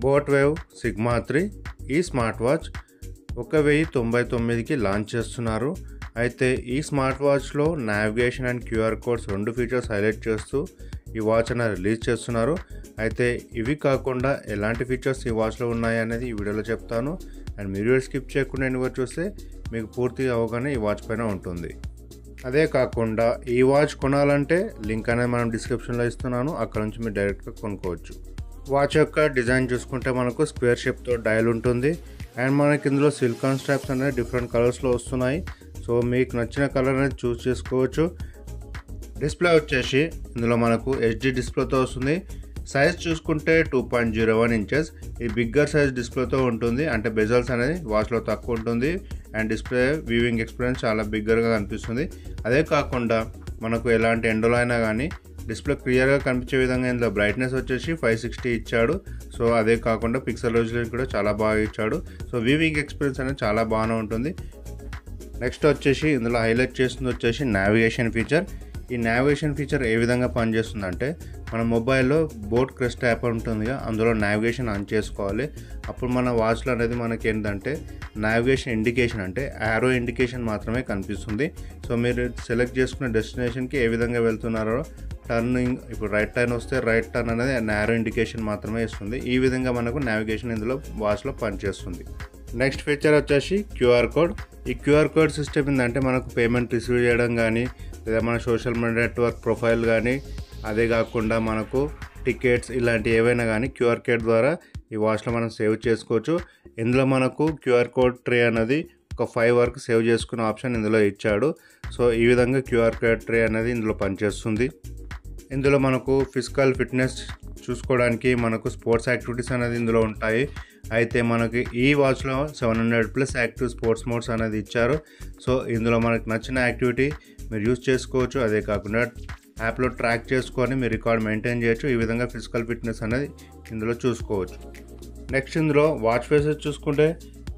Boat wave sigma 3 ఈ smart watch 1099కి launch చేస్తున్నారు. అయితే ఈ స్మార్ట్ వాచ్లో navigation and QR codes 2 features highlight చేస్తూ ఈ వాచ్ అనేది రిలీజ్ చేస్తున్నారు. అయితే ఇవి కాకుండా ఎలాంటి ఫీచర్స్ ఈ వాచ్లో ఉన్నాయి అనేది ఈ వీడియోలో చెప్తాను. అండ్ మీరు స్కిప్ చేయకుండా ఎన్ని చూస్తే మీకు పూర్తిగా అవగాహన ఈ వాచ్ పైన ఉంటుంది. అదే కాకుండా ఈ వాచ్ కొనాలంటే లింక్ అనేది మనం డిస్క్రిప్షన్లో ఇస్తున్నాను, అక్కడ నుంచి మీరు డైరెక్ట్గా కొనుక్కోవచ్చు. వాచ్ యొక్క డిజైన్ చూసుకుంటే మనకు స్క్వేర్ షేప్తో డయల్ ఉంటుంది. అండ్ మనకి ఇందులో సిలికాన్ స్ట్రాప్స్ అనేది డిఫరెంట్ కలర్స్లో వస్తున్నాయి. సో మీకు నచ్చిన కలర్ అనేది చూస్ చేసుకోవచ్చు. డిస్ప్లే వచ్చేసి ఇందులో మనకు హెచ్డి డిస్ప్లేతో వస్తుంది. సైజ్ చూసుకుంటే 2.01 ఇంచెస్. ఈ బిగ్గర్ సైజ్ డిస్ప్లేతో ఉంటుంది, అంటే బెజల్స్ అనేది వాచ్లో తక్కువ ఉంటుంది. అండ్ డిస్ప్లే వ్యూవింగ్ ఎక్స్పీరియన్స్ చాలా బిగ్గర్గా కనిపిస్తుంది. అదే కాకుండా మనకు ఎలాంటి ఎండలో అయినా కానీ డిస్ప్లే క్లియర్గా కనిపించే విధంగా ఇందులో బ్రైట్నెస్ వచ్చేసి 560 ఇచ్చాడు. సో అదే కాకుండా పిక్సెల్ రెజల్యూషన్ కూడా చాలా బాగా ఇచ్చాడు. సో వ్యూవింగ్ ఎక్స్పీరియన్స్ అనేది చాలా బాగానే ఉంటుంది. నెక్స్ట్ వచ్చేసి ఇందులో హైలైట్ చేస్తుంది వచ్చేసి నావిగేషన్ ఫీచర్. ఈ నావిగేషన్ ఫీచర్ ఏ విధంగా పనిచేస్తుందంటే, మన మొబైల్లో బోట్ క్రెస్ట్ యాప్ ఉంటుందిగా, అందులో నావిగేషన్ ఆన్ చేసుకోవాలి. అప్పుడు మన వాచ్లో అనేది మనకి ఏంటంటే నావిగేషన్ ఇండికేషన్, అంటే యారో ఇండికేషన్ మాత్రమే కనిపిస్తుంది. సో మీరు సెలెక్ట్ చేసుకున్న డెస్టినేషన్కి ఏ విధంగా వెళ్తున్నారో, టర్నింగ్ ఇప్పుడు రైట్ టర్న్ వస్తే రైట్ టర్న్ అనేది యారో ఇండికేషన్ మాత్రమే ఇస్తుంది. ఈ విధంగా మనకు నావిగేషన్ ఇందులో వాచ్లో పనిచేస్తుంది. నెక్స్ట్ ఫీచర్ వచ్చేసి క్యూఆర్ కోడ్. ఈ క్యూఆర్ కోడ్ సిస్టమ్ ఏంటంటే మనకు పేమెంట్ రిసీవ్ చేయడం కానీ, లేదా మన సోషల్ మీడియా నెట్వర్క్ ప్రొఫైల్ కానీ, అదే కాకుండా మనకు టికెట్స్ ఇలాంటి ఏవైనా కానీ క్యూఆర్ కోడ్ ద్వారా ఈ వాచ్లో మనం సేవ్ చేసుకోవచ్చు. ఇందులో మనకు క్యూఆర్ కోడ్ ట్రే అనేది ఒక 5 వరకు సేవ్ చేసుకునే ఆప్షన్ ఇందులో ఇచ్చాడు. సో ఈ విధంగా క్యూఆర్ కోడ్ ట్రే అనేది ఇందులో పనిచేస్తుంది. ఇందులో మనకు ఫిజికల్ ఫిట్నెస్ చూసుకోవడానికి మనకు స్పోర్ట్స్ యాక్టివిటీస్ అనేది ఇందులో ఉంటాయి. అయితే మనకి ఈ వాచ్లో 700+ యాక్టివ్ స్పోర్ట్స్ మోడ్స్ అనేది ఇచ్చారు. సో ఇందులో మనకు నచ్చిన యాక్టివిటీ మీరు యూజ్ చేసుకోవచ్చు. అదే కాకుండా యాప్లో ట్రాక్ చేసుకొని మీరు రికార్డ్ మెయింటైన్ చేయొచ్చు. ఈ విధంగా ఫిజికల్ ఫిట్నెస్ అనేది ఇందులో చూసుకోవచ్చు. నెక్స్ట్ ఇందులో వాచ్ ఫేసెస్ చూసుకుంటే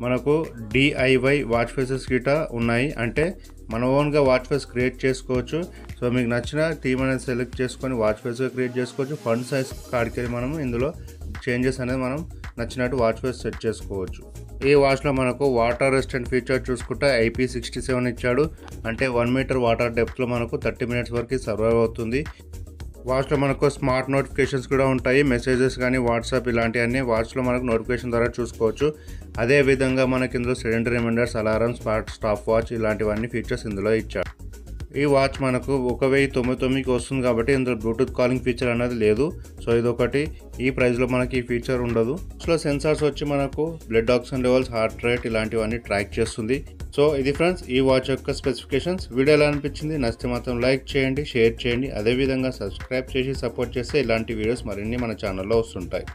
మనకు DIY వాచ్ ఫేసెస్ గిట ఉన్నాయి, అంటే మన ఓన్గా వాచ్ ఫేస్ క్రియేట్ చేసుకోవచ్చు. సో మీకు నచ్చిన థీమ్ అనేది సెలెక్ట్ చేసుకొని వాచ్ ఫేస్గా క్రియేట్ చేసుకోవచ్చు. ఫంట్ సైజ్ కాడికి మనం ఇందులో చేంజెస్ అనేది మనం నచ్చినట్టు వాచ్ ఫేస్ సెట్ చేసుకోవచ్చు. ఈ వాచ్లో మనకు వాటర్ రెసిస్టెంట్ ఫీచర్ చూసుకుంటే IP67 ఇచ్చాడు, అంటే 1 మీటర్ వాటర్ డెప్త్లో మనకు 30 మినిట్స్ వరకు సర్వైవ్ అవుతుంది. వాచ్లో మనకు స్మార్ట్ నోటిఫికేషన్స్ కూడా ఉంటాయి. మెసేజెస్ కానీ వాట్సాప్ ఇలాంటివన్నీ వాచ్లో మనకు నోటిఫికేషన్ ద్వారా చూసుకోవచ్చు. అదేవిధంగా మనకి ఇందులో sedentary reminders, alarm, stop watch ఇలాంటివన్నీ ఫీచర్స్ ఇందులో ఇచ్చాడు. ఈ వాచ్ మనకు 1099కి వస్తుంది కాబట్టి ఇందులో బ్లూటూత్ కాలింగ్ ఫీచర్ అనేది లేదు. సో ఇదొకటి, ఈ ప్రైస్లో మనకి ఈ ఫీచర్ ఉండదు. వాచ్లో సెన్సార్స్ వచ్చి మనకు blood oxygen levels, heart rate ఇలాంటివన్నీ ట్రాక్ చేస్తుంది. సో ఇది ఫ్రెండ్స్ ఈ వాచ్ యొక్క స్పెసిఫికేషన్స్. వీడియో ఎలా అనిపించింది? నచ్చితే మాత్రం లైక్ చేయండి, షేర్ చేయండి. అదేవిధంగా సబ్స్క్రైబ్ చేసి సపోర్ట్ చేస్తే ఇలాంటి వీడియోస్ మరిన్ని మన ఛానల్లో వస్తుంటాయి.